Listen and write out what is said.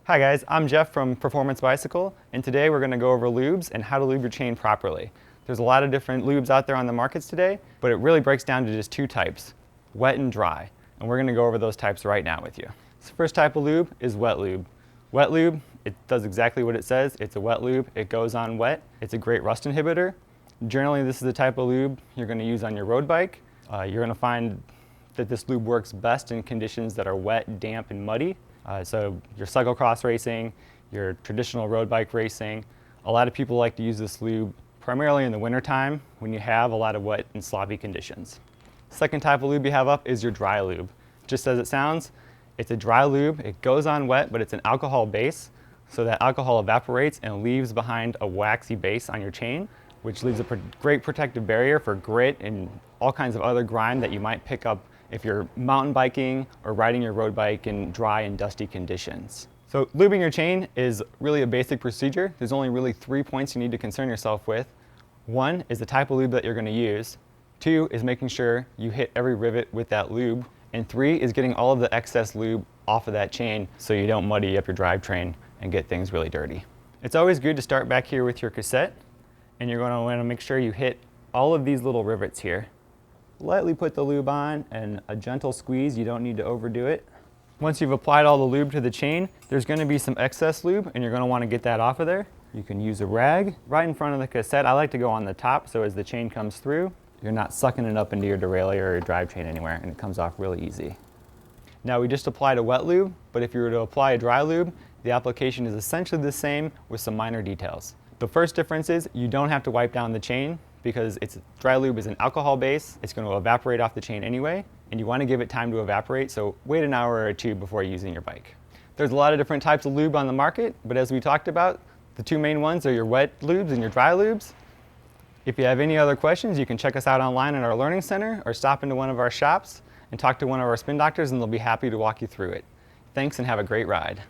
Hi guys, I'm Jeff from Performance Bicycle, and today we're going to go over lubes and how to lube your chain properly. There's a lot of different lubes out there on the markets today, but it really breaks down to just two types, wet and dry. And we're going to go over those types right now with you. So first type of lube is wet lube. Wet lube, it does exactly what it says. It's a wet lube. It goes on wet. It's a great rust inhibitor. Generally, this is the type of lube you're going to use on your road bike. You're going to find that this lube works best in conditions that are wet, damp, and muddy. So your cyclocross racing, your traditional road bike racing, a lot of people like to use this lube primarily in the wintertime when you have a lot of wet and sloppy conditions. Second type of lube you have up is your dry lube. Just as it sounds, it's a dry lube. It goes on wet, but it's an alcohol base, so that alcohol evaporates and leaves behind a waxy base on your chain, which leaves a great protective barrier for grit and all kinds of other grime that you might pick up if you're mountain biking or riding your road bike in dry and dusty conditions. So lubing your chain is really a basic procedure. There's only really 3 points you need to concern yourself with. 1 is the type of lube that you're going to use. 2 is making sure you hit every rivet with that lube. And 3 is getting all of the excess lube off of that chain so you don't muddy up your drivetrain and get things really dirty. It's always good to start back here with your cassette, and you're going to want to make sure you hit all of these little rivets here. Lightly put the lube on and a gentle squeeze. You don't need to overdo it. Once you've applied all the lube to the chain, there's going to be some excess lube and you're going to want to get that off of there. You can use a rag right in front of the cassette. I like to go on the top so as the chain comes through, you're not sucking it up into your derailleur or your drive chain anywhere, and it comes off really easy. Now we just applied a wet lube, but if you were to apply a dry lube, the application is essentially the same with some minor details. The first difference is you don't have to wipe down the chain, because dry lube is an alcohol base. It's going to evaporate off the chain anyway, and you want to give it time to evaporate, so wait an hour or two before using your bike. There's a lot of different types of lube on the market, but as we talked about, the two main ones are your wet lubes and your dry lubes. If you have any other questions, you can check us out online at our learning center or stop into one of our shops and talk to one of our spin doctors, and they'll be happy to walk you through it. Thanks and have a great ride.